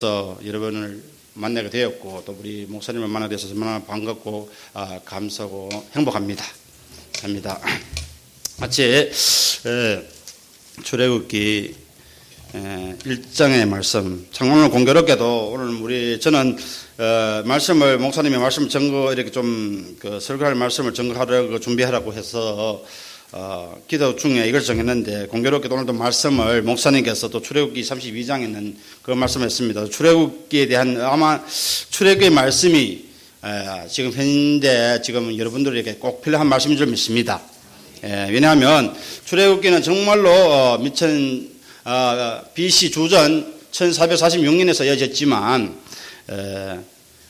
여러분을 만나게 되었고 또 우리 목사님을 만나게 돼서 얼마나 반갑고 감사하고 행복합니다. 마치 출애굽기 1장의 말씀, 정말 공교롭게도 오늘 저는 말씀을 목사님의 말씀 이렇게 좀 설교할 말씀을 증거하려고 준비하라고 해서 기도 중에 이걸 정했는데, 공교롭게도 오늘도 말씀을 목사님께서 또 출애굽기 32장에 있는 그 말씀을 했습니다. 출애굽기에 대한 아마 출애굽기의 말씀이 지금 현대 지금 여러분들에게 꼭 필요한 말씀인 줄 믿습니다. 왜냐하면 출애굽기는 정말로 BC 주전 1446년에서 이어졌지만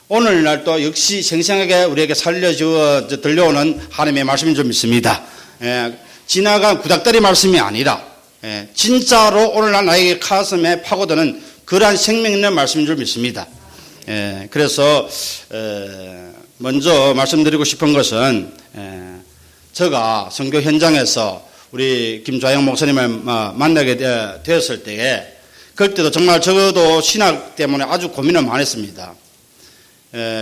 오늘날 또 역시 생생하게 우리에게 살려주어 들려오는 하나님의 말씀인 줄 믿습니다. 지나간 구닥다리 말씀이 아니라 진짜로 오늘날 나에게 가슴에 파고드는 그러한 생명 있는 말씀인 줄 믿습니다. 그래서 먼저 말씀드리고 싶은 것은 제가 선교 현장에서 우리 김좌영 목사님을 만나게 되었을 때에, 그때도 정말 저도 신학 때문에 아주 고민을 많이 했습니다.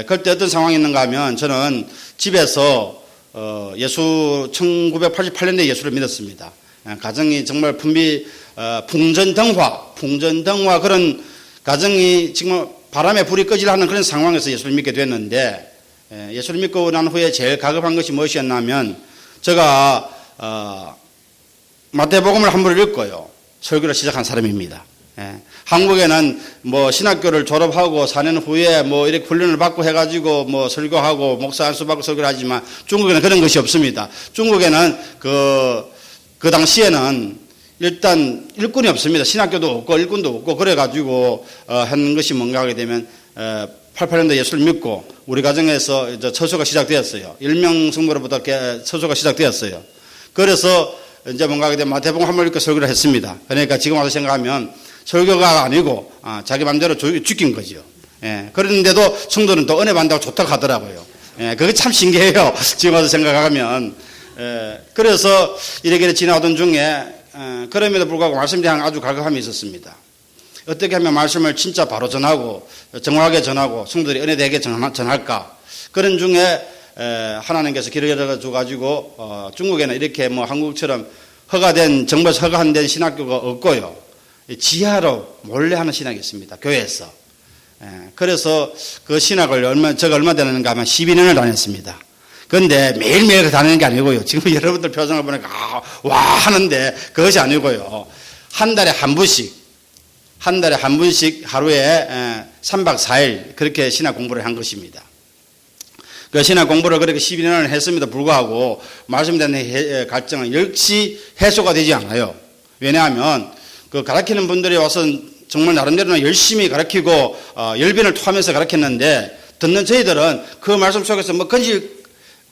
그때 어떤 상황이 있는가 하면, 저는 집에서 1988년도에 예수를 믿었습니다. 가정이 정말 풍전등화 그런 가정이 정말 바람에 불이 꺼지려는 그런 상황에서 예수를 믿게 됐는데, 예수를 믿고 난 후에 제일 가급한 것이 무엇이었냐면, 제가 마태복음을 한 번을 읽고요, 설교를 시작한 사람입니다. 한국에는 신학교를 졸업하고 4년 후에 이렇게 훈련을 받고 해가지고 설교하고 목사 안수 받고 설교를 하지만, 중국에는 그런 것이 없습니다. 중국에는 그 당시에는 일단 일꾼이 없습니다. 신학교도 없고 일꾼도 없고, 그래가지고 한 것이 뭔가 하게 되면 88년도 예수를 믿고 우리 가정에서 이제 처소가 시작되었어요. 1명 성부로부터 처소가 시작되었어요. 그래서 이제 뭔가 하게 되면 마태복음 한 번 읽고 설교를 했습니다. 그러니까 지금 와서 생각하면 설교가 아니고 자기 마음대로 죽인 거죠. 그런데도 성도는 또 은혜 받는다고 좋다고 하더라고요. 그게 참 신기해요. 지금 와서 생각하면. 그래서 이렇게 지나오던 중에 그럼에도 불구하고 말씀에 대한 아주 갈급함이 있었습니다. 어떻게 하면 말씀을 진짜 바로 전하고 정확하게 전하고 성도들이 은혜되게 전할까. 그런 중에 하나님께서 길을 열어줘가지고 중국에는 이렇게 한국처럼 정부에서 허가된 신학교가 없고요, 지하로 몰래 하는 신학이 있습니다. 교회에서. 그래서 그 신학을 제가 얼마 되는가 하면 12년을 다녔습니다. 그런데 매일매일 다니는 게 아니고요, 지금 여러분들 표정을 보니까 와 하는데 그것이 아니고요, 한 달에 한 번씩 하루에 3박 4일 그렇게 신학 공부를 한 것입니다. 그 신학 공부를 그렇게 12년을 했음에도 불구하고 말씀에 대한 갈증은 역시 해소가 되지 않아요. 왜냐하면 그 가르치는 분들이 와서 정말 나름대로는 열심히 가르치고 열변을 토하면서 가르쳤는데, 듣는 저희들은 그 말씀 속에서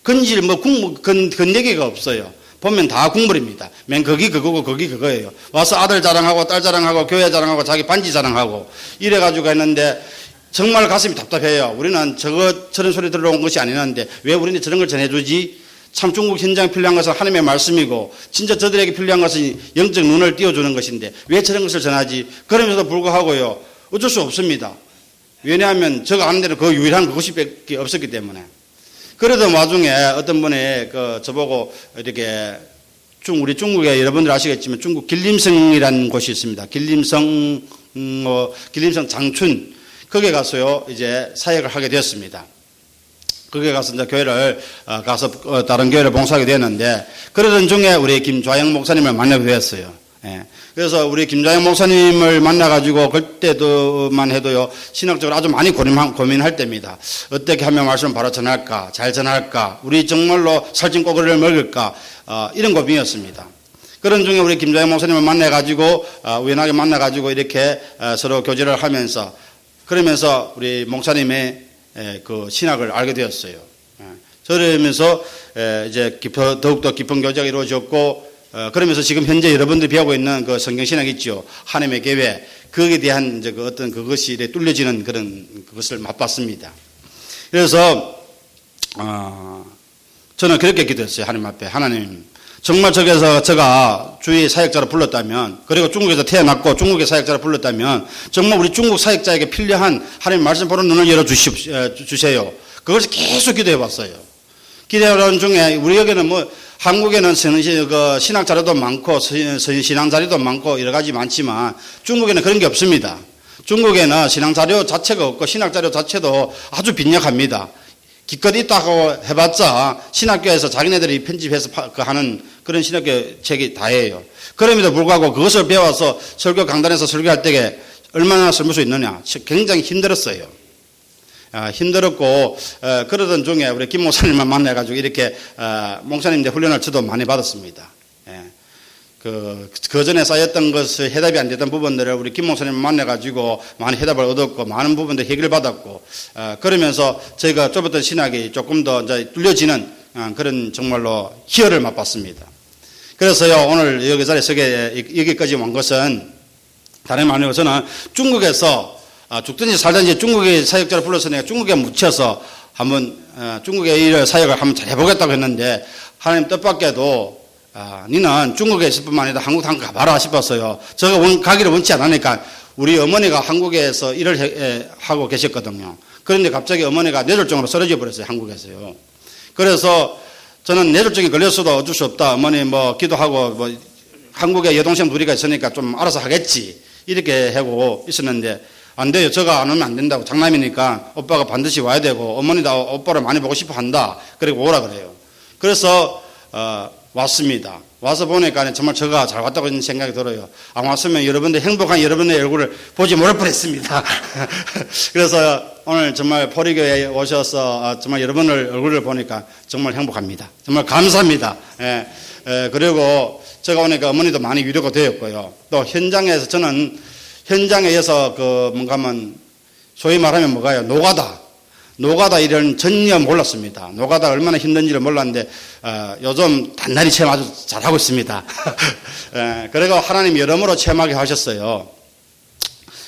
건네기가 없어요. 보면 다 국물입니다. 맨 거기 그거고 거기 그거예요. 와서 아들 자랑하고 딸 자랑하고 교회 자랑하고 자기 반지 자랑하고 이래가지고 했는데 정말 가슴이 답답해요. 우리는 저런 소리 들어온 것이 아니는데 왜 우리는 저런 걸 전해주지? 참 중국 현장에 필요한 것은 하나님의 말씀이고 진짜 저들에게 필요한 것은 영적 눈을 띄워주는 것인데 왜 저런 것을 전하지? 그러면서도 불구하고요, 어쩔 수 없습니다. 왜냐하면 제가 아는 대로 그 유일한 그것이 밖에 없었기 때문에. 그러던 와중에 어떤 분이 저보고 이렇게 우리 중국에 여러분들 아시겠지만 중국 길림성이라는 곳이 있습니다. 길림성 장춘. 거기에 가서요, 이제 사역을 하게 되었습니다. 거기에 가서 이제 교회를 가서 다른 교회를 봉사하게 되었는데, 그러던 중에 우리 김좌영 목사님을 만나게 되었어요. 그래서 우리 김좌영 목사님을 만나가지고 그때도만 해도요, 신학적으로 아주 많이 고민할 때입니다. 어떻게 하면 말씀을 바로 전할까, 잘 전할까, 우리 정말로 살찐 꼬리를 먹을까, 이런 고민이었습니다. 그런 중에 우리 김좌영 목사님을 만나가지고 우연하게 만나가지고 이렇게 서로 교제를 하면서, 그러면서 우리 목사님의 그 신학을 알게 되었어요. 그러면서 이제 더욱더 깊은 교제가 이루어졌고, 그러면서 지금 현재 여러분들이 배우고 있는 그 성경신학 있죠. 하나님의 계획. 거기에 대한 이제 어떤 그것이 뚫려지는 그것을 맛봤습니다. 그래서, 저는 그렇게 기도했어요. 하나님 앞에. 하나님, 정말 저기서 제가 주의 사역자로 불렀다면, 그리고 중국에서 태어났고 중국의 사역자로 불렀다면 정말 우리 중국 사역자에게 필요한 하나님 말씀 보는 눈을 열어주세요. 그것을 계속 기도해 봤어요. 기도하는 중에 우리 여기는 뭐 한국에는 신학 자료도 많고 신앙 자료도 많고 여러 가지 많지만 중국에는 그런 게 없습니다. 중국에는 신앙 자료 자체가 없고 신학 자료 자체도 아주 빈약합니다. 기껏 있다고 해봤자 신학교에서 자기네들이 편집해서 하는 그런 신학교 책이 다예요. 그럼에도 불구하고 그것을 배워서 설교 강단에서 설교할 때에 얼마나 쓸 수 있느냐. 굉장히 힘들었어요. 힘들었고 그러던 중에 우리 김 목사님만 만나가지고 이렇게 목사님들 훈련을 저도 많이 받았습니다. 그 전에 쌓였던 것을 해답이 안 되던 부분들을 우리 김 목사님 만나가지고 많이 해답을 얻었고 많은 부분들 해결받았고 그러면서 저희가 좁았던 신학이 조금 더 이제 뚫려지는 그런 정말로 희열을 맛봤습니다. 그래서요 오늘 여기 자리에 서게 여기까지 온 것은 다른 말이 아니고 저는 중국에서 죽든지 살든지 중국의 사역자를 불러서 내가 중국에 묻혀서 한번 중국의 일을 사역을 한번 잘 해보겠다고 했는데 하나님 뜻밖에도 니는 중국에 있을 뿐만 아니라 한국 한번 가봐라 싶었어요. 제가 가기를 원치 않으니까 우리 어머니가 한국에서 일을 하고 계셨거든요. 그런데 갑자기 어머니가 뇌졸중으로 쓰러져 버렸어요. 한국에서요. 그래서 저는 뇌졸중에 걸렸어도 어쩔 수 없다. 어머니 뭐 기도하고 뭐 한국에 여동생 둘이가 있으니까 좀 알아서 하겠지. 이렇게 하고 있었는데 안 돼요. 저가 안 오면 안 된다고. 장남이니까 오빠가 반드시 와야 되고 어머니도 오빠를 많이 보고 싶어 한다. 그리고 오라 그래요. 그래서 왔습니다. 와서 보니까 정말 저가 잘 왔다고 하는 생각이 들어요. 안 왔으면 여러분들 행복한 여러분의 얼굴을 보지 못할 뻔했습니다. 그래서 오늘 정말 포리교에 오셔서 정말 여러분들 얼굴을 보니까 정말 행복합니다. 정말 감사합니다. 그리고 제가 오니까 어머니도 많이 위로가 되었고요. 또 현장에서 저는 현장에서 뭔가 하면 소위 말하면 뭐가요? 노가다 일은 전혀 몰랐습니다. 노가다 얼마나 힘든지를 몰랐는데 요즘 단단히 체험 아주 잘하고 있습니다. 그리고 하나님 여러모로 체험하게 하셨어요.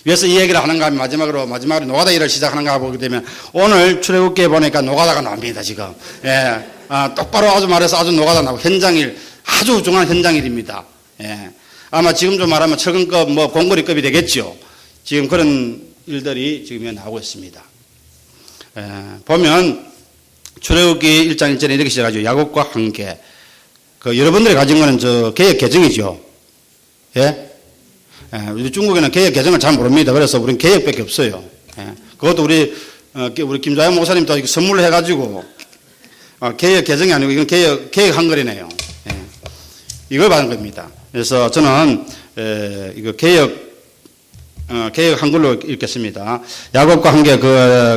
그래서 이 얘기를 하는가 하면 마지막으로 노가다 일을 시작하는가 보게 되면 오늘 출애굽기에 보니까 노가다가 나옵니다. 지금 똑바로 아주 말해서 아주 노가다 나오고 현장일 아주 중요한 현장일입니다. 아마 지금 좀 말하면 철근급 뭐 공거리급이 되겠죠. 지금 그런 일들이 지금 나오고 있습니다. 보면 출애굽기 1장 1절에 이렇게 시작하죠. 야곱과 함께. 여러분들이 가진 거는 저 개역 개정이죠. 우리 중국에는 개역 개정을 잘 모릅니다. 그래서 우리는 개역밖에 없어요. 그것도 우리 김자영 목사님도 선물을 해가지고 개역 개정이 아니고 이건 개역 한글이네요. 이걸 받은 겁니다. 그래서 저는 이거 개역 한글로 읽겠습니다. 야곱과 함께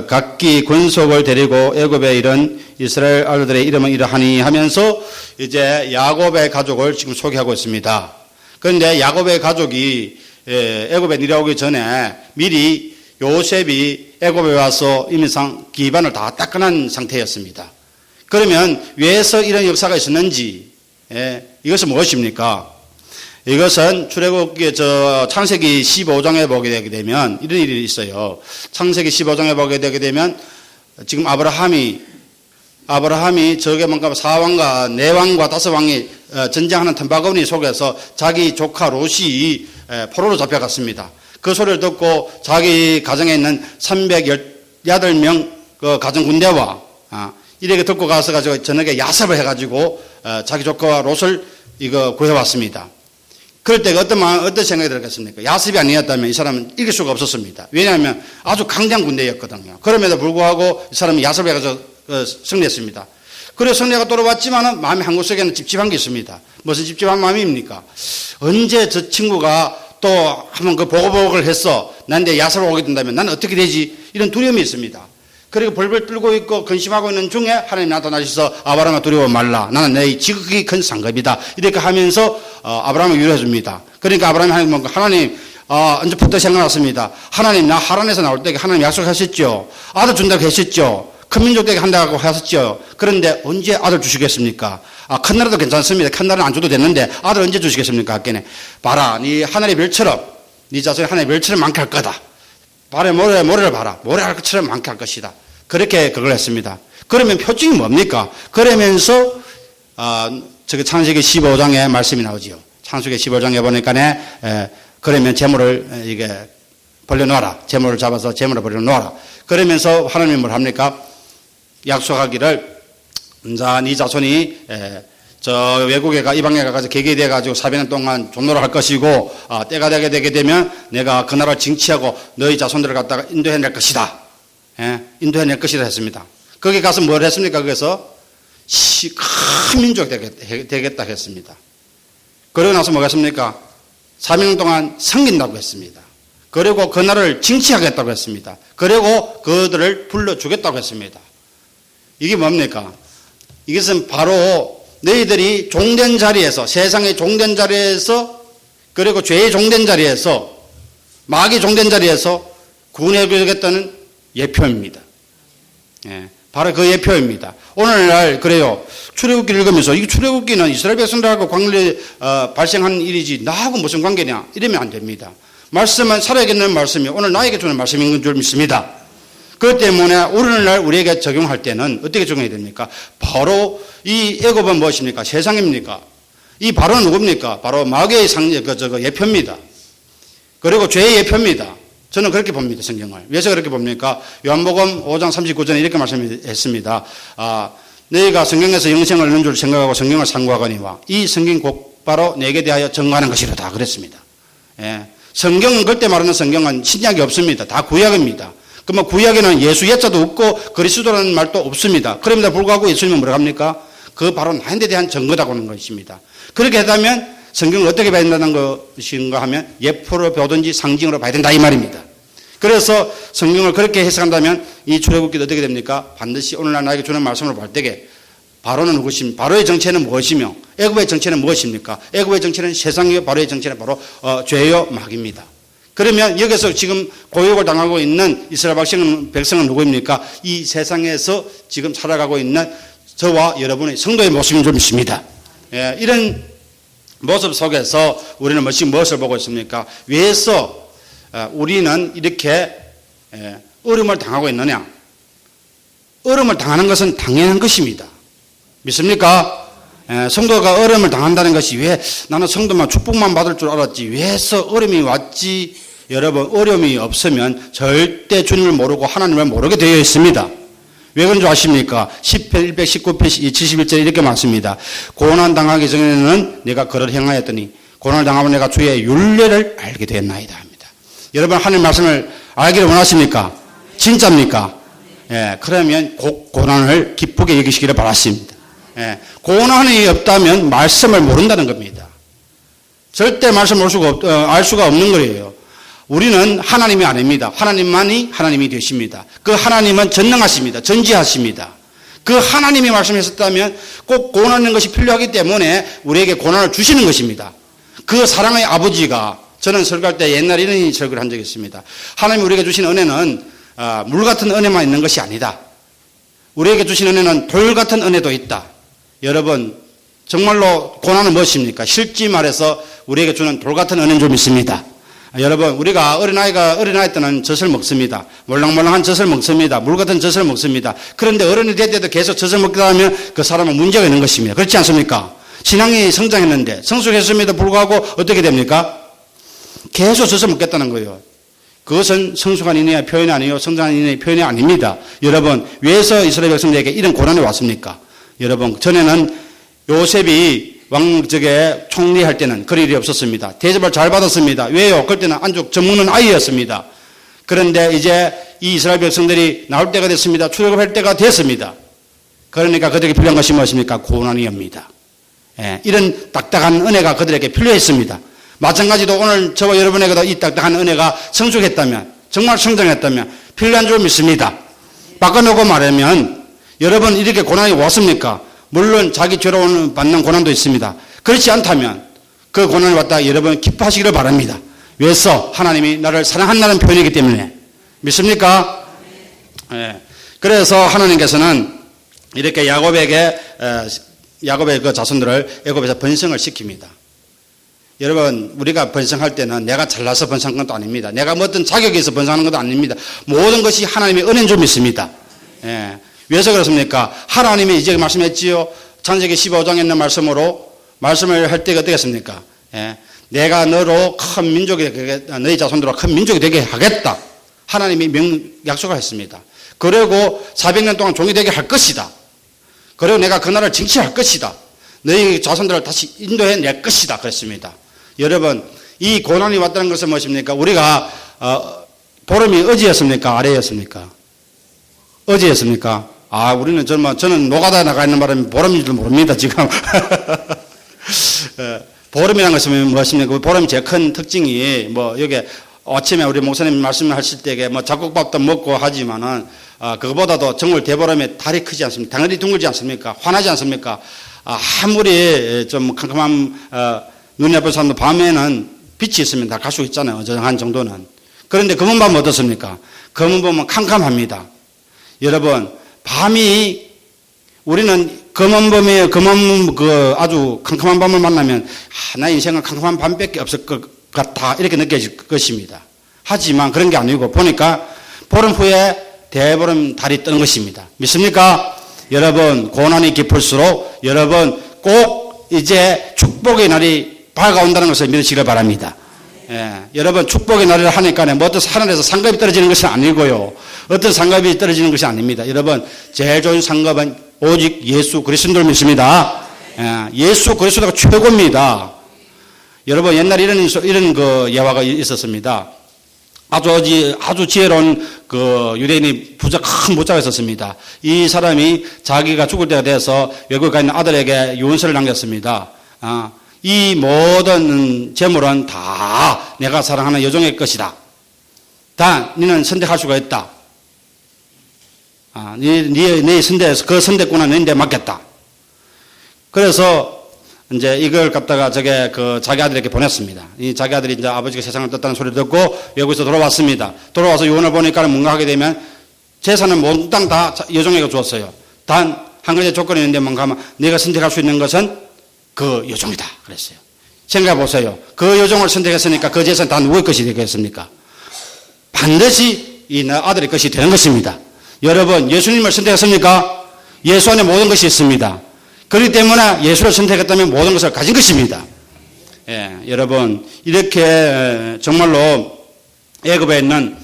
각기 권속을 데리고 애굽에 이른 이스라엘 아들들의 이름은 이러하니 하면서 이제 야곱의 가족을 지금 소개하고 있습니다. 그런데 야곱의 가족이 애굽에 내려오기 전에 미리 요셉이 애굽에 와서 이미상 기반을 다 닦아난 상태였습니다. 그러면 왜서 이런 역사가 있었는지 이것은 무엇입니까? 이것은 출애굽기 창세기 15장에 보게 되게 되면 이런 일이 있어요. 창세기 15장에 보게 되게 되면 지금 아브라함이 저게 뭔가 4왕과 4왕과 5왕이 전쟁하는 탐바구니 속에서 자기 조카 롯이 포로로 잡혀갔습니다. 그 소리를 듣고 자기 가정에 있는 318명 그 가정 군대와 이렇게 듣고 가서 가지고 저녁에 야삽을 해가지고 자기 조카와 롯을 구해왔습니다. 그럴 때 어떤 생각이 들었겠습니까? 야습이 아니었다면 이 사람은 이길 수가 없었습니다. 왜냐하면 아주 강장 군대였거든요. 그럼에도 불구하고 이 사람은 야습을 해서 승리했습니다. 그래서 승리가 돌아왔지만 마음이 한구석에는 찝찝한 게 있습니다. 무슨 찝찝한 마음입니까? 언제 저 친구가 또 한번 보고복을 했어. 난데 야습을 오게 된다면 난 어떻게 되지? 이런 두려움이 있습니다. 그리고 벌벌 떨고 있고 근심하고 있는 중에 하나님 나타나셔서 아브라함아 두려워 말라. 나는 내 지극히 큰 상급이다. 이렇게 하면서 아브라함을 위로해 줍니다. 그러니까 아브라함이 하나님 언제부터 생각났습니다. 하나님 나 하란에서 나올 때 하나님 약속하셨죠. 아들 준다고 하셨죠. 큰 민족 되게 한다고 하셨죠. 그런데 언제 아들 주시겠습니까? 큰 나라도 괜찮습니다. 큰 나라는 안 줘도 됐는데 아들 언제 주시겠습니까? 하겠네. 봐라. 네 하늘의 별처럼 네 자손이 하늘의 별처럼 많게 할 거다. 발에 모래를 봐라. 모래할 것처럼 많게 할 것이다. 그렇게 그걸 했습니다. 그러면 표징이 뭡니까? 그러면서 저기 창세기 15장에 말씀이 나오지요. 창세기 15장에 보니까 그러면 재물을 이게 벌려놓아라. 재물을 잡아서 재물을 벌려놓아라. 그러면서 하나님이 뭘 합니까? 약속하기를 자, 네 자손이 저 외국에 이방에 가서 개개돼 가지고 400년 동안 종노를 할 것이고 때가 되게 되면 내가 그 나라를 징치하고 너희 자손들을 갖다가 인도해낼 것이다. 인도해낼 것이다 했습니다. 거기 가서 뭘 했습니까? 거기서 큰 민족 되겠다 했습니다. 그러고 나서 뭐가 했습니까? 400년 동안 섬긴다고 했습니다. 그리고 그 나라를 징치하겠다고 했습니다. 그리고 그들을 불러주겠다고 했습니다. 이게 뭡니까? 이것은 바로 너희들이 종된 자리에서, 세상의 종된 자리에서, 그리고 죄의 종된 자리에서, 마귀의 종된 자리에서 구원해주겠다는 예표입니다. 바로 그 예표입니다. 오늘날 그래요. 출애굽기를 읽으면서 이 출애굽기는 이스라엘 백성들하고 관계 발생한 일이지 나하고 무슨 관계냐 이러면 안 됩니다. 말씀은 살아있는 말씀이 오늘 나에게 주는 말씀인 줄 믿습니다. 그렇기 때문에 오늘날 우리에게 적용할 때는 어떻게 적용해야 됩니까? 바로 이 애굽은 무엇입니까? 세상입니까? 이 바로는 누굽니까? 바로 마귀의 예표입니다. 그리고 죄의 예표입니다. 저는 그렇게 봅니다. 성경을. 왜서 그렇게 봅니까? 요한복음 5장 39절에 이렇게 말씀했습니다. 너희가 성경에서 영생을 얻는 줄 생각하고 성경을 상고하거니와 이 성경 곧바로 내게 대하여 증거하는 것이로다 그랬습니다. 성경은 그때 말하는 성경은 신약이 없습니다. 다 구약입니다. 그러면 구약에는 예수 예자도 없고 그리스도라는 말도 없습니다. 그럼에도 불구하고 예수님은 뭐라고 합니까? 그 바로 나한테 대한 증거라고 하는 것입니다. 그렇게 하다면 성경을 어떻게 봐야 된다는 것인가 하면 예표로 보든지 상징으로 봐야 된다 이 말입니다. 그래서 성경을 그렇게 해석한다면 이 출애굽기도 어떻게 됩니까? 반드시 오늘날 나에게 주는 말씀을 볼 때에 바로는 누구십니까? 바로의 정체는 무엇이며 애굽의 정체는 무엇입니까? 애굽의 정체는 세상이요 바로의 정체는 바로 죄요 마귀입니다. 그러면 여기서 지금 고역을 당하고 있는 이스라엘 백성은 누구입니까? 이 세상에서 지금 살아가고 있는 저와 여러분의 성도의 모습인 줄 믿습니다. 이런 모습 속에서 우리는 무엇을 보고 있습니까? 왜서 우리는 이렇게 어려움을 당하고 있느냐? 어려움을 당하는 것은 당연한 것입니다. 믿습니까? 성도가 어려움을 당한다는 것이 왜 나는 성도만 축복만 받을 줄 알았지 왜서 어려움이 왔지? 여러분 어려움이 없으면 절대 주님을 모르고 하나님을 모르게 되어 있습니다. 왜 그런 줄 아십니까? 10편 119편 71절에 이렇게 말씀입니다. 고난 당하기 전에는 내가 그를 행하였더니 고난을 당하면 내가 주의 율례를 알게 되었나이다 합니다. 여러분 하나님 말씀을 알기를 원하십니까? 진짜입니까? 그러면 고난을 기쁘게 여기시기를 바랐습니다. 고난이 없다면 말씀을 모른다는 겁니다. 절대 말씀을 알 수가 없는 거예요. 우리는 하나님이 아닙니다. 하나님만이 하나님이 되십니다. 그 하나님은 전능하십니다. 전지하십니다. 그 하나님이 말씀하셨다면 꼭 고난하는 것이 필요하기 때문에 우리에게 고난을 주시는 것입니다. 그 사랑의 아버지가 저는 설교할 때 옛날에 이런 설교를 한 적이 있습니다. 하나님이 우리에게 주신 은혜는 물 같은 은혜만 있는 것이 아니다. 우리에게 주신 은혜는 돌 같은 은혜도 있다. 여러분 정말로 고난은 무엇입니까? 실제 말해서 우리에게 주는 돌 같은 은혜인 줄 믿습니다. 여러분 우리가 어린아이 때는 젖을 먹습니다. 몰랑몰랑한 젖을 먹습니다. 물 같은 젖을 먹습니다. 그런데 어른이 될 때도 계속 젖을 먹다 하면 그 사람은 문제가 있는 것입니다. 그렇지 않습니까? 신앙이 성장했는데 성숙했음에도 불구하고 어떻게 됩니까? 계속 젖을 먹겠다는 거예요. 그것은 성숙한 인의 표현이 아니요 성장한 인의 표현이 아닙니다. 여러분 왜서 이스라엘 백성들에게 이런 고난이 왔습니까? 여러분 전에는 요셉이 왕적에 총리할 때는 그럴 일이 없었습니다. 대접을 잘 받았습니다. 왜요? 그때는 안죽 젖먹는 아이였습니다. 그런데 이제 이 이스라엘 백성들이 나올 때가 됐습니다. 출애굽할 때가 됐습니다. 그러니까 그들에게 필요한 것이 무엇입니까? 고난이옵니다. 이런 딱딱한 은혜가 그들에게 필요했습니다. 마찬가지로 오늘 저와 여러분에게도 이 딱딱한 은혜가 성숙했다면 정말 성장했다면 필요한 줄 믿습니다. 바꿔놓고 말하면 여러분 이렇게 고난이 왔습니까? 물론 자기 죄로 받는 고난도 있습니다. 그렇지 않다면 그 고난이 왔다 여러분 기뻐하시기를 바랍니다. 왜서? 하나님이 나를 사랑한다는 표현이기 때문에. 믿습니까? 그래서 하나님께서는 이렇게 야곱의 그 자손들을 애굽에서 번성을 시킵니다. 여러분 우리가 번성할 때는 내가 잘나서 번성한 것도 아닙니다. 내가 뭐 어떤 자격이 있어 번성하는 것도 아닙니다. 모든 것이 하나님의 은혜인 줄 믿습니다. 왜서 그렇습니까? 하나님이 이제 말씀했지요. 창세기 15장에 있는 말씀을 할 때가 어떻겠습니까? 예. 내가 너로 큰 민족이 되게, 너희 자손들로 큰 민족이 되게 하겠다. 하나님이 약속을 했습니다. 그리고 400년 동안 종이 되게 할 것이다. 그리고 내가 그 나라를 징치할 것이다. 너희 자손들을 다시 인도해 낼 것이다. 그랬습니다. 여러분, 이 고난이 왔다는 것은 무엇입니까? 우리가 보름이 어제였습니까? 아래였습니까? 어제였습니까? 우리는 저는 노가다에 나가 있는 바람에 보름인 줄 모릅니다, 지금. 보름이라는 것은 무엇입니까? 보름이 제일 큰 특징이, 여기 아침에 우리 목사님 말씀하실 때에 잡곡밥도 먹고 하지만은, 그거보다도 정말 대보름에 달이 크지 않습니까? 당연히 둥글지 않습니까? 환하지 않습니까? 아무리 좀 캄캄한, 눈이 아픈 사람도 밤에는 빛이 있으면 다 갈 수 있잖아요. 어정한 정도는. 그런데 검은 밤은 어떻습니까? 검은 밤은 캄캄합니다. 여러분, 우리는 검은 밤에, 아주 캄캄한 밤을 만나면, 나 인생은 캄캄한 밤밖에 없을 것 같아. 이렇게 느껴질 것입니다. 하지만 그런 게 아니고, 보니까 보름 후에 대보름 달이 뜨는 것입니다. 믿습니까? 여러분, 고난이 깊을수록 여러분 꼭 이제 축복의 날이 밝아온다는 것을 믿으시길 바랍니다. 여러분, 축복의 날을 하니까 어떤 하늘에서 상급이 떨어지는 것은 아니고요. 어떤 상급이 떨어지는 것이 아닙니다. 여러분, 제일 좋은 상급은 오직 예수 그리스도를 믿습니다. 예수 그리스도가 최고입니다. 여러분, 옛날에 이런 예화가 있었습니다. 아주 지혜로운 유대인이 큰 부자가 있었습니다. 이 사람이 자기가 죽을 때가 돼서 외국에 가 있는 아들에게 유언서를 남겼습니다. 이 모든 재물은 다 내가 사랑하는 여종의 것이다. 단, 너는 선택할 수가 있다. 네 선택에서 그 선택권은 너희한테 맡겼다. 그래서 이제 이걸 갖다가 자기 아들에게 보냈습니다. 이 자기 아들이 이제 아버지가 세상을 떴다는 소리를 듣고 외국에서 돌아왔습니다. 돌아와서 유언을 보니까 뭔가 하게 되면 재산은 몽땅 다 여종에게 주었어요. 단, 한 가지 조건이 있는데 뭔가 하면 내가 선택할 수 있는 것은 그 여종이다. 그랬어요. 생각해 보세요. 그 여종을 선택했으니까 그 재산 다 누구의 것이 되겠습니까? 반드시 이 아들의 것이 되는 것입니다. 여러분, 예수님을 선택했습니까? 예수 안에 모든 것이 있습니다. 그렇기 때문에 예수를 선택했다면 모든 것을 가진 것입니다. 여러분, 이렇게 정말로 애굽에 있는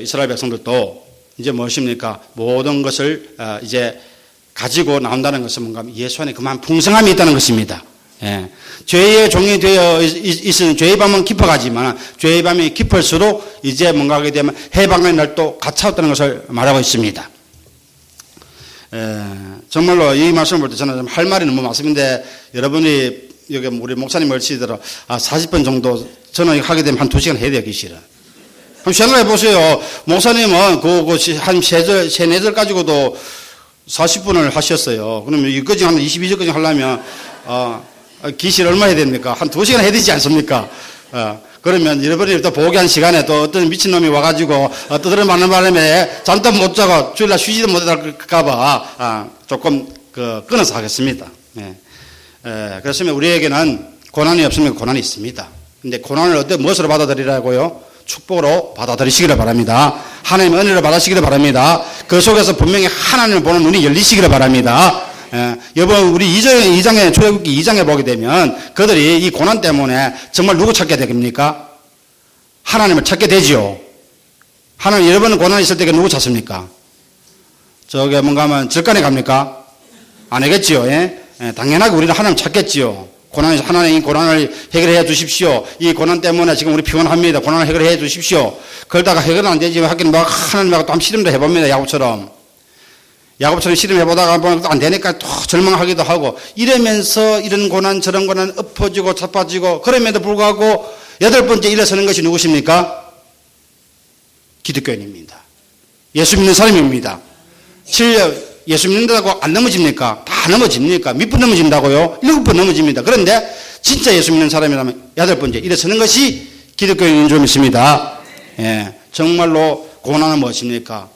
이스라엘 백성들도 이제 무엇입니까? 모든 것을 이제 가지고 나온다는 것은 뭔가 예수 안에 그만 풍성함이 있다는 것입니다. 죄의 종이 되어 있으면 죄의 밤은 깊어가지만 죄의 밤이 깊을수록 이제 뭔가 하게 되면 해방의 날도 가차웠다는 것을 말하고 있습니다. 정말로 이 말씀을 볼 때 저는 할 말이 너무 많습니다. 여러분이 여기 우리 목사님 얼치더라 40분 정도 저는 하게 되면 한 2시간 해야 돼요, 기실은. 한번 생각해 보세요. 목사님은 한 3-4절 가지고도 40분을 하셨어요. 그러면 이거지 한 22절까지 하려면 기실 얼마 해야 됩니까? 한 2시간 해야 되지 않습니까? 그러면 여러분이 또 보기 한 시간에 또 어떤 미친놈이 와가지고 떠들어 맞는 바람에 잠도 못 자고 주일날 쉬지도 못할까봐 조금 끊어서 하겠습니다. 그렇으면 우리에게는 고난이 없으면 고난이 있습니다. 근데 고난을 무엇으로 받아들이라고요? 축복으로 받아들이시기를 바랍니다. 하나님의 은혜를 받으시기를 바랍니다. 그 속에서 분명히 하나님을 보는 눈이 열리시기를 바랍니다. 여러분, 우리 2장에 출애굽기 2장에 보게 되면 그들이 이 고난 때문에 정말 누구 찾게 됩니까? 하나님을 찾게 되지요. 하나님, 여러분은 고난이 있을 때 누구 찾습니까? 저게 뭔가 하면 절간에 갑니까? 아니겠지요. 당연하게 우리는 하나님 찾겠지요. 하나님 이 고난을 해결해 주십시오. 이 고난 때문에 지금 우리 피곤합니다. 고난을 해결해 주십시오. 그러다가 해결은 안 되지만 하긴 하나님하고 또 한번 실험도 해봅니다. 야곱처럼 실험해보다가 안 되니까 또 절망하기도 하고 이러면서 이런 고난 저런 고난 엎어지고 자빠지고 그럼에도 불구하고 8번째 일어서는 것이 누구십니까? 기독교인입니다. 예수 믿는 사람입니다. 예수 믿는다고 안 넘어집니까? 다 넘어집니까? 몇 번 넘어진다고요? 7번 넘어집니다. 그런데 진짜 예수 믿는 사람이라면 8번째 일어서는 것이 기독교인인 줄 믿습니다. 정말로 고난은 무엇입니까?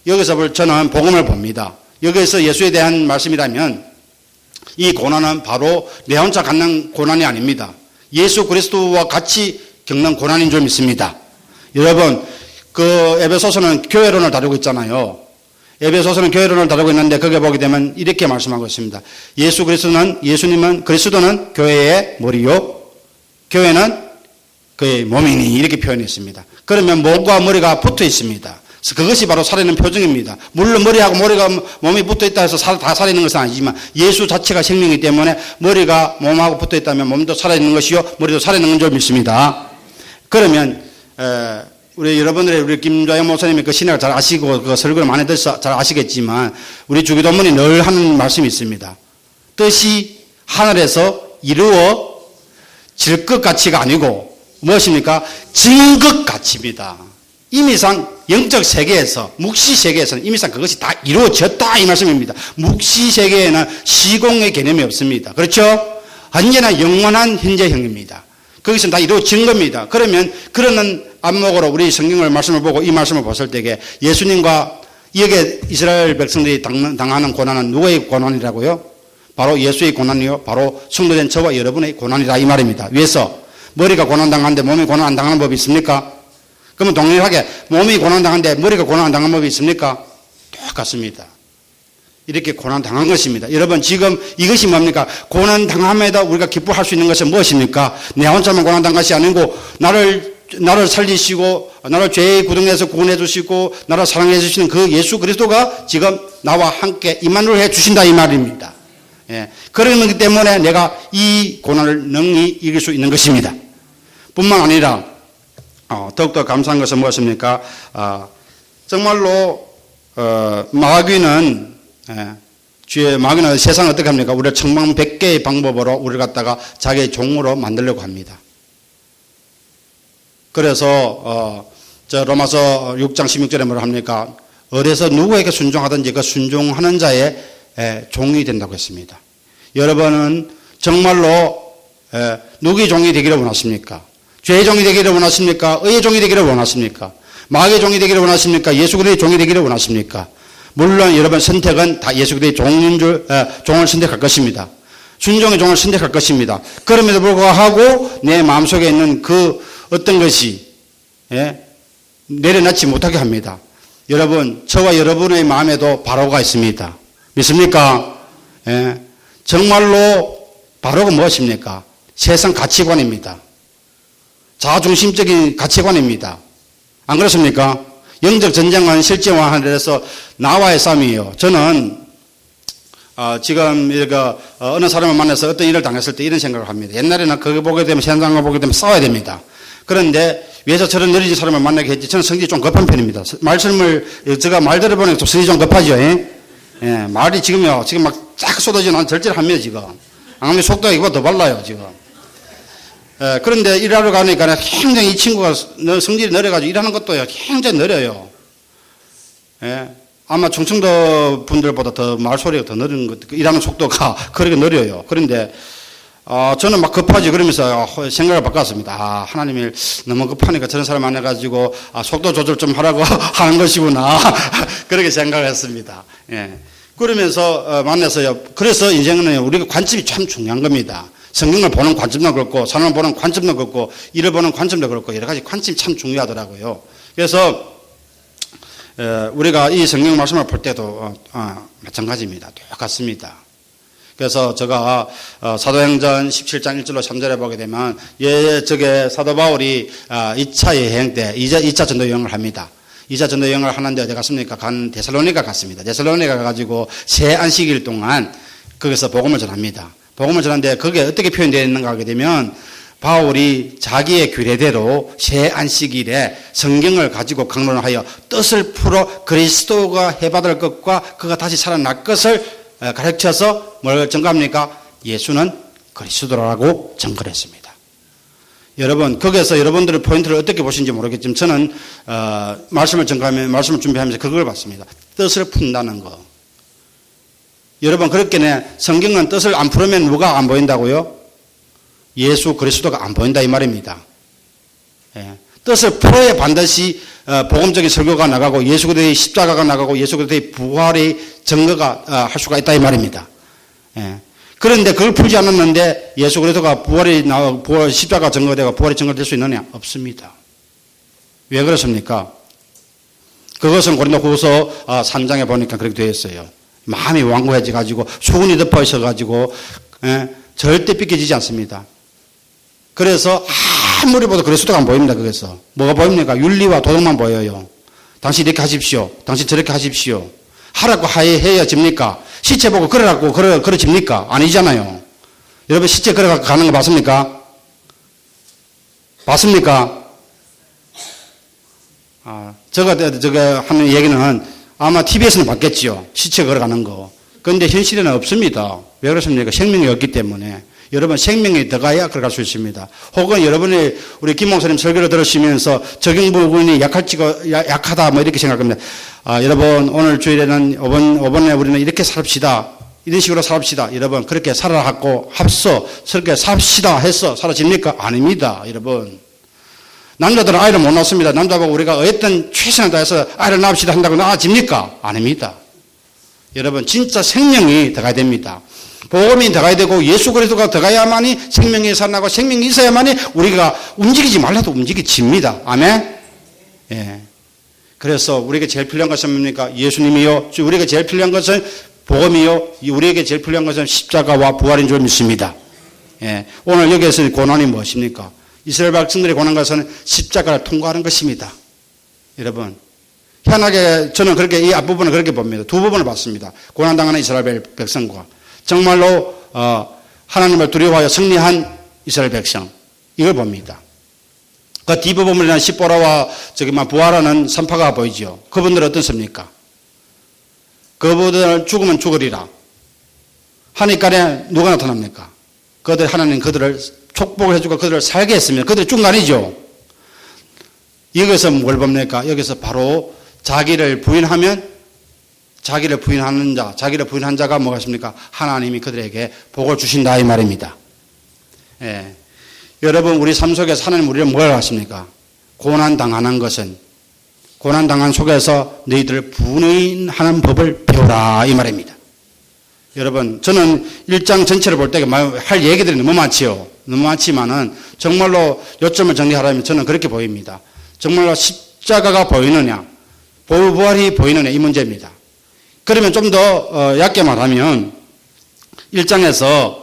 여기서 저는 복음을 봅니다. 여기서 예수에 대한 말씀이라면 이 고난은 바로 내 혼자 갖는 고난이 아닙니다. 예수 그리스도와 같이 겪는 고난인 줄 믿습니다. 여러분, 에베소서는 교회론을 다루고 있잖아요. 에베소서는 교회론을 다루고 있는데 거기에 보게 되면 이렇게 말씀하고 있습니다. 예수님은 그리스도는 교회의 머리요, 교회는 그의 몸이니 이렇게 표현했습니다. 그러면 몸과 머리가 붙어 있습니다. 그것이 바로 살아있는 표정입니다. 물론 머리하고 몸이 붙어 있다 해서 다 살아있는 것은 아니지만 예수 자체가 생명이기 때문에 머리가 몸하고 붙어 있다면 몸도 살아있는 것이요 머리도 살아있는 건 줄 믿습니다. 그러면 우리 김좌영 목사님이 그 신학을 잘 아시고 그 설교를 많이 들어서 잘 아시겠지만 우리 주기도문이 늘 하는 말씀이 있습니다. 뜻이 하늘에서 이루어질 것 가치가 아니고 무엇입니까? 진 것 가치입니다. 임의상 영적 세계에서 묵시 세계에서는 임의상 그것이 다 이루어졌다 이 말씀입니다. 묵시 세계에는 시공의 개념이 없습니다. 그렇죠? 언제나 영원한 현재형입니다. 거기서는 다 이루어진 겁니다. 그러면 그러는 안목으로 우리 성경을 말씀을 보고 이 말씀을 봤을 때에 예수님과 여기에 이스라엘 백성들이 당하는 고난은 누구의 고난이라고요? 바로 예수의 고난이요. 바로 성도된 저와 여러분의 고난이다 이 말입니다. 위에서 머리가 고난당하는데 몸이 고난 안 당하는 법이 있습니까? 그러면 동일하게 몸이 고난당하는데 머리가 고난 안 당하는 법이 있습니까? 똑같습니다. 이렇게 고난당한 것입니다. 여러분 지금 이것이 뭡니까? 고난당함에도 우리가 기뻐할 수 있는 것은 무엇입니까? 내 혼자만 고난당한 것이 아니고 나를 살리시고 나를 죄의 구덩이에서 구원해 주시고 나를 사랑해 주시는 그 예수 그리스도가 지금 나와 함께 임마누엘 해 주신다 이 말입니다. 예. 그러기 때문에 내가 이 고난을 능히 이길 수 있는 것입니다. 뿐만 아니라 더욱더 감사한 것은 무엇입니까? 정말로 마귀는 마귀는 세상을 어떻게 합니까? 우리를 천방백개의 방법으로 우리를 갖다가 자기의 종으로 만들려고 합니다. 그래서 저 로마서 6장 16절에 뭐라 합니까? 어디서 누구에게 순종하든지 그 순종하는 자의 종이 된다고 했습니다. 여러분은 정말로 누구의 종이 되기를 원하십니까? 죄의 종이 되기를 원하십니까? 의의 종이 되기를 원하십니까? 마귀의 종이 되기를 원하십니까? 예수 그리스도의 종이 되기를 원하십니까? 물론 여러분 선택은 다 예수 그리스도의 종을 선택할 것입니다. 순종의 종을 선택할 것입니다. 그럼에도 불구하고 내 마음속에 있는 그 어떤 것이 내려놓지 못하게 합니다. 여러분 저와 여러분의 마음에도 바로가 있습니다. 믿습니까? 정말로 바로가 무엇입니까? 세상 가치관입니다. 자아중심적인 가치관입니다. 안 그렇습니까? 영적 전쟁은 실제화해서 나와의 싸움이에요. 저는 지금 어느 사람을 만나서 어떤 일을 당했을 때 이런 생각을 합니다. 옛날에는 그거 보게 되면 현장을 보게 되면 싸워야 됩니다. 그런데 위에서 저런 느려진 사람을 만나게 했지 저는 성질이 좀 급한 편입니다. 제가 말 들어보니까 좀 성질이 좀 급하죠. 말이 지금 막 쫙 쏟아지는 한 절제를 합니다 지금. 아무리 속도가 이거보다 더 빨라요 지금. 그런데 일하러 가니까 굉장히 이 친구가 성질이 느려가지고 일하는 것도 굉장히 느려요. 아마 충청도 분들보다 더 말소리가 더 느린 것, 일하는 속도가 그렇게 느려요. 그런데 저는 막 급하지 그러면서 생각을 바꿨습니다. 하나님이 너무 급하니까 저런 사람 만나가지고 속도 조절 좀 하라고 하는 것이구나 그렇게 생각을 했습니다. 그러면서 만나서요. 그래서 인생은 우리가 관점이 참 중요한 겁니다. 성경을 보는 관점도 그렇고 사람을 보는 관점도 그렇고 일을 보는 관점도 그렇고 여러 가지 관점이 참 중요하더라고요. 그래서 우리가 이 성경 말씀을 볼 때도 마찬가지입니다. 똑같습니다. 그래서 제가 사도행전 17장 1절로 3절에 보게 되면 저게 사도 바울이 2차 여행 때 2차 전도 여행을 합니다. 2차 전도 여행을 하는데 어디 갔습니까? 데살로니가 갔습니다. 데살로니가 가가지고 새 안식일 동안 거기서 복음을 전합니다. 복음을 전하는데 그게 어떻게 표현되어 있는가 하게 되면 바울이 자기의 규례대로 새 안식일에 성경을 가지고 강론을 하여 뜻을 풀어 그리스도가 해받을 것과 그가 다시 살아날 것을 가르쳐서 뭘 증거합니까? 예수는 그리스도라고 증거를 했습니다. 여러분 거기에서 여러분들의 포인트를 어떻게 보시는지 모르겠지만 저는 말씀을 준비하면서 그걸 봤습니다. 뜻을 푼다는 거. 여러분 그렇게 성경은 뜻을 안 풀으면 누가 안 보인다고요? 예수 그리스도가 안 보인다 이 말입니다. 뜻을 풀어야 반드시 복음적인 설교가 나가고 예수 그리스도의 십자가가 나가고 예수 그리스도의 부활의 증거가 할 수가 있다 이 말입니다. 그런데 그걸 풀지 않았는데 예수 그리스도가 부활 십자가 증거되고 부활이 증거될 수 있느냐? 없습니다. 왜 그렇습니까? 그것은 고린도후서 3장에 보니까 그렇게 되어 있어요. 마음이 완고해져 가지고 수군이 덮어 있어 가지고 절대 삐껴지지 않습니다. 그래서 아무리 봐도 그리스도가 안 보입니다. 거기서 뭐가 보입니까? 윤리와 도덕만 보여요. 당신 이렇게 하십시오. 당신 저렇게 하십시오. 하라고 해야집니까? 시체 보고 그러라고 그러집니까? 아니잖아요. 여러분 시체 걸어가고 가는 거 봤습니까? 봤습니까? 저가 하는 얘기는 아마 TV에서는 봤겠지요. 시체 걸어가는 거. 그런데 현실에는 없습니다. 왜 그렇습니까? 생명이 없기 때문에. 여러분 생명이 들어가야 걸어갈 수 있습니다. 혹은 여러분이 우리 김 목사님 설교를 들으시면서 적용 부분이 약하다 뭐 이렇게 생각합니다. 여러분 오늘 주일에는 이번에 우리는 이렇게 삽시다. 이런 식으로 삽시다. 여러분 그렇게 살아갖고 합서 그렇게 삽시다 해서 사라집니까? 아닙니다. 여러분 남자들은 아이를 못 낳습니다. 남자보고 우리가 어떤 최선을 다해서 아이를 낳읍시다 한다고 낳아집니까? 아닙니다. 여러분 진짜 생명이 들어가야 됩니다. 복음이 들어가야 되고 예수 그리스도가 들어가야만이 생명이 살아나고 생명이 있어야만이 우리가 움직이지 말라도 움직여집니다. 아멘? 예. 그래서 우리에게 제일 필요한 것은 뭡니까? 예수님이요. 우리에게 제일 필요한 것은 복음이요. 우리에게 제일 필요한 것은 십자가와 부활인 줄 믿습니다. 예. 오늘 여기에서 고난이 무엇입니까? 이스라엘 백성들이 고난 것은 십자가를 통과하는 것입니다. 여러분. 희한하게 저는 그렇게 이 앞부분을 그렇게 봅니다. 두 부분을 봤습니다. 고난당하는 이스라엘 백성과 정말로 하나님을 두려워하여 승리한 이스라엘 백성 이걸 봅니다. 그 뒷부분에는 십보라와 부활하는 선파가 보이죠. 그분들은 어떻습니까? 그분들 죽으면 죽으리라. 하니까에 누가 나타납니까? 하나님 그들을 축복을 해주고 그들을 살게 했습니다. 그들이 죽은 거 아니죠. 여기서 뭘 봅니까? 여기서 바로 자기를 부인하면 자기를 부인한 자가 뭐겠습니까? 하나님이 그들에게 복을 주신다 이 말입니다. 예. 여러분 우리 삶 속에서 하나님 우리를 뭘 하십니까? 고난당하는 것은 고난당한 속에서 너희들을 부인하는 법을 배우라 이 말입니다. 여러분 저는 1장 전체를 볼 때 할 얘기들이 너무 많지요. 너무 많지만은 정말로 요점을 정리하라면 저는 그렇게 보입니다. 정말로 십자가가 보이느냐 부활이 보이느냐 이 문제입니다. 그러면 좀 더 얕게 말하면 1장에서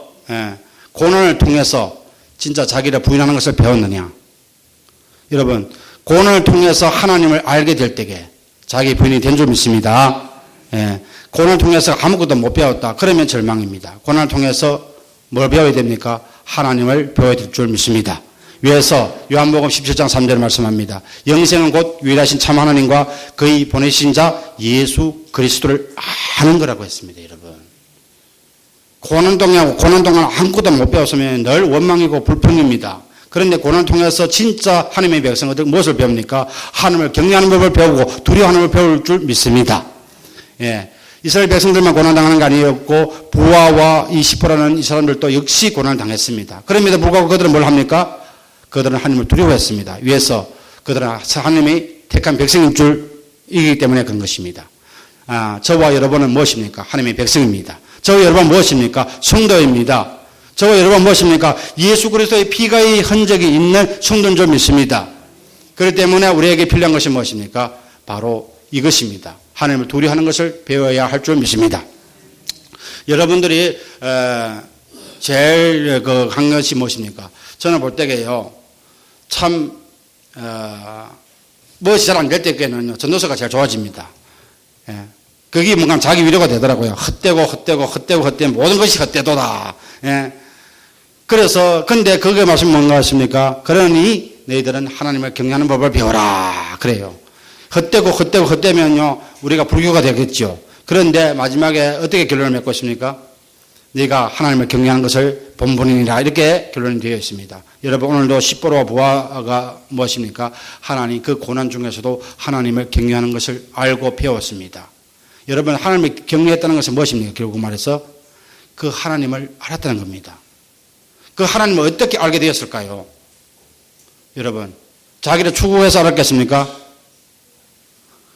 고난을 통해서 진짜 자기를 부인하는 것을 배웠느냐. 여러분 고난을 통해서 하나님을 알게 될 때에 자기 부인이 된 줄 믿습니다. 고난을 통해서 아무것도 못 배웠다. 그러면 절망입니다. 고난을 통해서 뭘 배워야 됩니까? 하나님을 배워야 될 줄 믿습니다. 위에서 요한복음 17장 3절을 말씀합니다. 영생은 곧 유일하신 참 하나님과 그의 보내신 자 예수 그리스도를 아는 거라고 했습니다. 여러분 고난 동안 아무것도 못 배웠으면 늘 원망이고 불평입니다. 그런데 고난을 통해서 진짜 하나님의 백성들 무엇을 배웁니까? 하나님을 경외하는 법을 배우고 두려워하는 법을 배울 줄 믿습니다. 예. 이스라엘 백성들만 고난당하는 게 아니었고 부하와 이 시포라는 이 사람들도 역시 고난을 당했습니다. 그럼에도 불구하고 그들은 뭘 합니까? 그들은 하나님을 두려워했습니다. 위에서 그들은 하나님이 택한 백성인 줄이기 때문에 그런 것입니다. 저와 여러분은 무엇입니까? 하나님의 백성입니다. 저와 여러분은 무엇입니까? 성도입니다. 저와 여러분은 무엇입니까? 예수 그리스도의 피가의 흔적이 있는 성도인 줄 믿습니다. 그렇기 때문에 우리에게 필요한 것이 무엇입니까? 바로 이것입니다. 하나님을 두려워하는 것을 배워야 할 줄 믿습니다. 여러분들이 제일 한 것이 무엇입니까? 저는 볼 때에요. 참 무엇이 잘 안 될 때에는 전도서가 제일 좋아집니다. 그게 뭔가 자기 위로가 되더라고요. 헛되고 모든 것이 헛되도다. 그래서 근데 그게 말씀 뭔가 하십니까? 그러니 너희들은 하나님을 경외하는 법을 배워라. 그래요. 헛되면요 우리가 불교가 되겠죠. 그런데 마지막에 어떻게 결론을 맺고 있습니까? 네가 하나님을 경외하는 것을 본분이니라 이렇게 결론이 되어 있습니다. 여러분 오늘도 십보로와 부하가 무엇입니까? 하나님 그 고난 중에서도 하나님을 경외하는 것을 알고 배웠습니다. 여러분 하나님을 경외했다는 것은 무엇입니까? 결국 말해서 그 하나님을 알았다는 겁니다. 그 하나님을 어떻게 알게 되었을까요? 여러분 자기를 추구해서 알았겠습니까?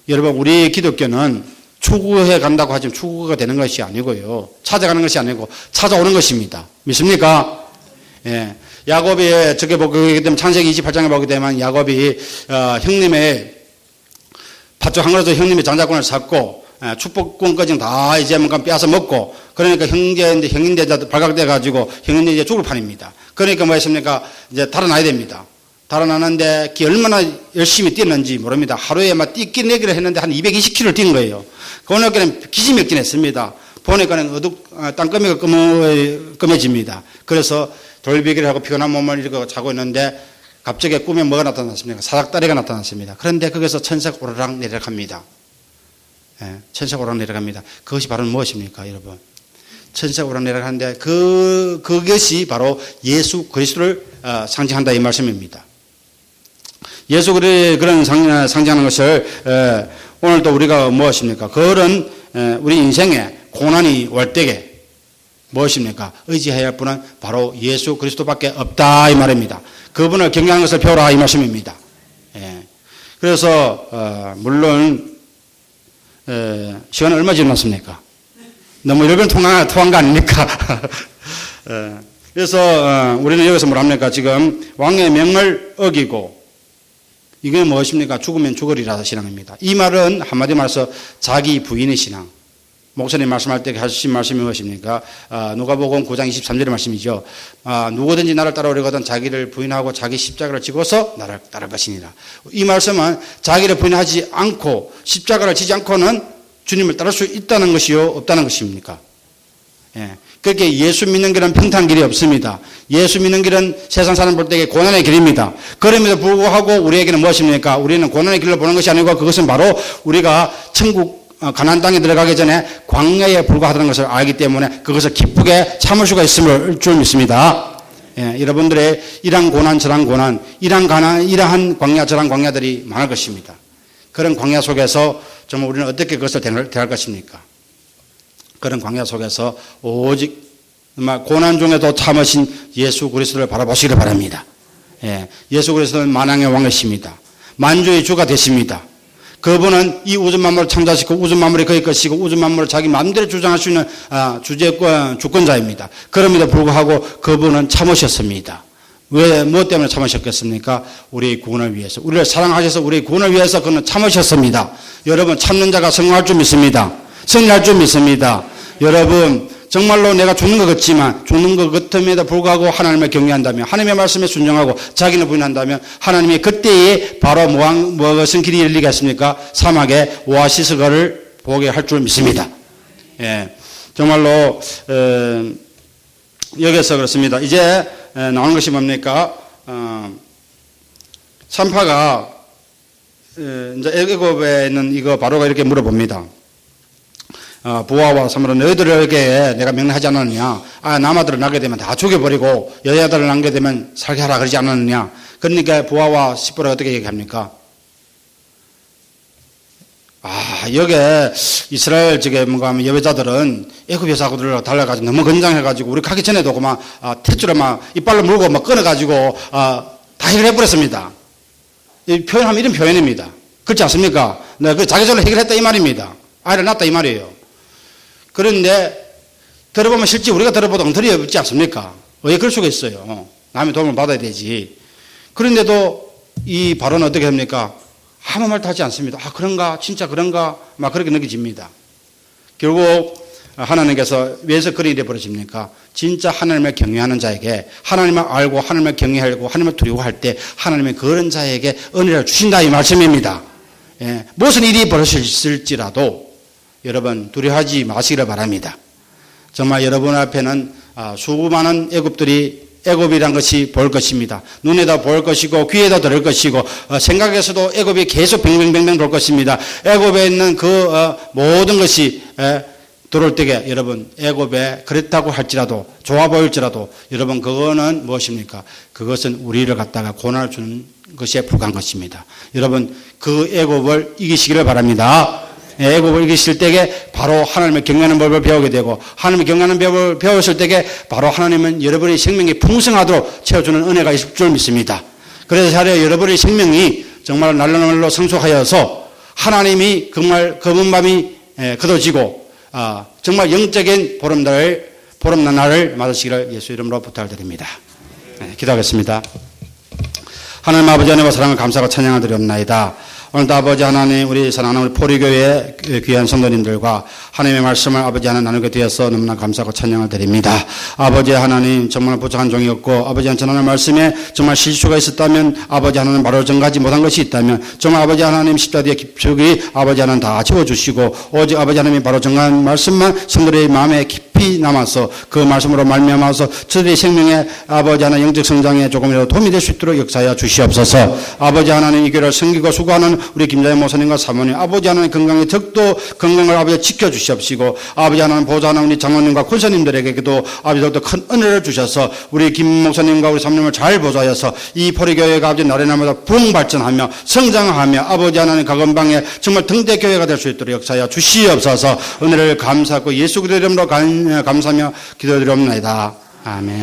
여러분 우리 기독교는 추구해 간다고 하지만 추구가 되는 것이 아니고요. 찾아가는 것이 아니고 찾아오는 것입니다. 믿습니까? 예. 야곱이 저게 보게 되면 창세기 28장에 보게 되면 야곱이 형님의 팥죽 한 그릇도 형님이 장자권을 샀고 축복권까지 다 이제 뭔가 빼앗아 먹고 그러니까 형인데 발각돼 가지고 형인데 이제 죽을 판입니다. 그러니까 뭐 했습니까? 이제 달아나야 됩니다. 달아나는데 얼마나 열심히 뛰었는지 모릅니다. 하루에 막 뛰기 내기를 했는데 한 220km를 뛴 거예요. 그날께는 기지맥진 했습니다. 보니까는 땅거미가 검해집니다. 그래서 돌베개를 하고 피곤한 몸을 이렇게 자고 있는데 갑자기 꿈에 뭐가 나타났습니까? 사닥다리가 나타났습니다. 그런데 거기서 천사가 오르락 내려갑니다. 예, 천사가 오르락 내려갑니다. 그것이 바로 무엇입니까, 여러분? 천사가 오르락 내려가는데 그것이 바로 예수 그리스도를 상징한다 이 말씀입니다. 예수 그런 상징하는 것을 오늘도 우리가 무엇입니까? 그런 우리 인생에 고난이 올 때에 무엇입니까? 의지해야 할 분은 바로 예수 그리스도밖에 없다 이 말입니다. 그분을 경외하는 것을 배우라 이 말씀입니다. 예. 그래서 물론 시간이 얼마 지났습니까? 너무 여러 번 통한 거 아닙니까? 그래서 우리는 여기서 뭐랍니까? 지금 왕의 명을 어기고 이게 무엇입니까? 죽으면 죽으리라 신앙입니다. 이 말은 한마디 말해서 자기 부인의 신앙. 목사님 말씀할 때 하신 말씀이 무엇입니까? 누가복음 9장 23절의 말씀이죠. 누구든지 나를 따라오려거든 자기를 부인하고 자기 십자가를 지고서 나를 따를 것이니라. 이 말씀은 자기를 부인하지 않고 십자가를 지지 않고는 주님을 따를 수 있다는 것이요 없다는 것입니까? 예. 그렇게 예수 믿는 길은 평탄 길이 없습니다. 예수 믿는 길은 세상 사람 볼 때에 고난의 길입니다. 그럼에도 불구하고 우리에게는 무엇입니까? 우리는 고난의 길로 보는 것이 아니고 그것은 바로 우리가 천국 가나안 땅에 들어가기 전에 광야에 불과하다는 것을 알기 때문에 그것을 기쁘게 참을 수가 있음을 줄 믿습니다. 예, 여러분들의 이러한 고난 저러한 고난 이러한 광야 저러한 광야들이 많을 것입니다. 그런 광야 속에서 정말 우리는 어떻게 그것을 대할 것입니까? 그런 광야 속에서 오직 정말 고난 중에도 참으신 예수 그리스도를 바라보시기를 바랍니다. 예, 예수 그리스도는 만왕의 왕이십니다. 만주의 주가 되십니다. 그분은 이 우주 만물을 창조하시고 우주 만물이 그의 것이고 우주 만물을 자기 마음대로 주장할 수 있는 주권자입니다. 그럼에도 불구하고 그분은 참으셨습니다. 왜, 무엇 때문에 참으셨겠습니까? 우리의 구원을 위해서. 우리를 사랑하셔서 우리의 구원을 위해서 그는 참으셨습니다. 여러분, 참는 자가 성공할 줄 믿습니다. 승리할 줄 믿습니다. 여러분, 정말로 내가 죽는 것 같지만 죽는 것 같음에도 불구하고 하나님을 경외한다면 하나님의 말씀에 순종하고 자기는 부인한다면 하나님이 그때에 바로 무엇은 길이 열리겠습니까? 사막에 오아시스가를 보게 할 줄 믿습니다. 예, 정말로 여기서 그렇습니다. 이제 나오는 것이 뭡니까? 산파가 이제 애굽에 있는 이거 바로가 이렇게 물어봅니다. 부하와 사모라 너희들에게 내가 명령하지 않았느냐? 남아들을 낳게 되면 다 죽여버리고 여자들을 낳게 되면 살게 하라 그러지 않았느냐? 그러니까 부하와 시보라 어떻게 얘기합니까? 여기에 이스라엘 쪽에 뭔가 하면 여자들은 애굽 여자들을 달려가지고 너무 건장해가지고 우리 가기 전에도 그만 탯줄에 막 이빨로 물고 막 끊어가지고 다 해결해버렸습니다. 이 표현하면 이런 표현입니다. 그렇지 않습니까? 그 자기절로 해결했다 이 말입니다. 아이를 낳았다 이 말이에요. 그런데 들어보면 실제 우리가 들어보다 엉터리 없지 않습니까? 왜 그럴 수가 있어요? 남의 도움을 받아야 되지. 그런데도 이 발언은 어떻게 합니까? 아무 말도 하지 않습니다. 그런가? 진짜 그런가? 막 그렇게 느껴집니다. 결국 하나님께서 왜서 그리 이래 버려집니까? 진짜 하나님을 경외하는 자에게 하나님을 알고 하나님을 경외하고 하나님을 두려워할 때 하나님의 그런 자에게 은혜를 주신다 이 말씀입니다. 예, 무슨 일이 벌어질지라도 여러분 두려워하지 마시기를 바랍니다. 정말 여러분 앞에는 수많은 애굽이란 것이 보일 것입니다. 눈에다 보일 것이고 귀에다 들을 것이고 생각에서도 애굽이 계속 뱅뱅뱅뱅 돌 것입니다. 애굽에 있는 그 모든 것이 들어올 때에 여러분 애굽에 그렇다고 할지라도 좋아 보일지라도 여러분 그거는 무엇입니까? 그것은 우리를 갖다가 고난을 주는 것에 불과한 것입니다. 여러분 그 애굽을 이기시기를 바랍니다. 애굽을 이기실 때에 바로 하나님을 경외하는 법을 배우게 되고 하나님을 경외하는 법을 배웠을 때에 바로 하나님은 여러분의 생명이 풍성하도록 채워주는 은혜가 있을 줄 믿습니다. 그래서 차라리 여러분의 생명이 정말 날로 성숙하여서 하나님이 정말 검은 밤이 걷어지고 정말 영적인 보름난 날을 맞으시기를 예수 이름으로 부탁드립니다. 기도하겠습니다. 하나님 아버지 은혜와 사랑을 감사하고 찬양을 드리옵나이다. 오늘도 아버지 하나님 우리 사랑하는 우리 포리교회 귀한 성도님들과 하나님의 말씀을 아버지 하나님 나누게 되어서 너무나 감사하고 찬양을 드립니다. 아버지 하나님 정말 부족한 종이었고 아버지 하나님 전하는 말씀에 정말 실수가 있었다면 아버지 하나님 바로 정하지 못한 것이 있다면 정말 아버지 하나님 십자가의 깊숙이 아버지 하나님 다 채워주시고 오직 아버지 하나님이 바로 정한 말씀만 성도의 마음에 깊이 남아서 그 말씀으로 말미암아서 저들의 생명에 아버지 하나님 영적 성장에 조금이라도 도움이 될 수 있도록 역사하여 주시옵소서. 아버지 하나님 이 교회를 섬기고 수고하는 우리 김자연 목사님과 사모님 아버지 하나님 건강에 덕도 건강을 아버지 지켜주시옵시고 아버지 하나님 보좌하는 우리 장로님과 권사님들에게도 아버지 덕도 큰 은혜를 주셔서 우리 김 목사님과 우리 사모님을 잘 보좌하여서 이 포리교회가 아버지 날에날마다 부흥발전하며 성장하며 아버지 하나님 각원방에 정말 등대교회가 될 수 있도록 역사하여 주시옵소서. 은혜를 감사하고 예수 그리스도 이름으로 감사하며 기도드리옵나이다. 아멘.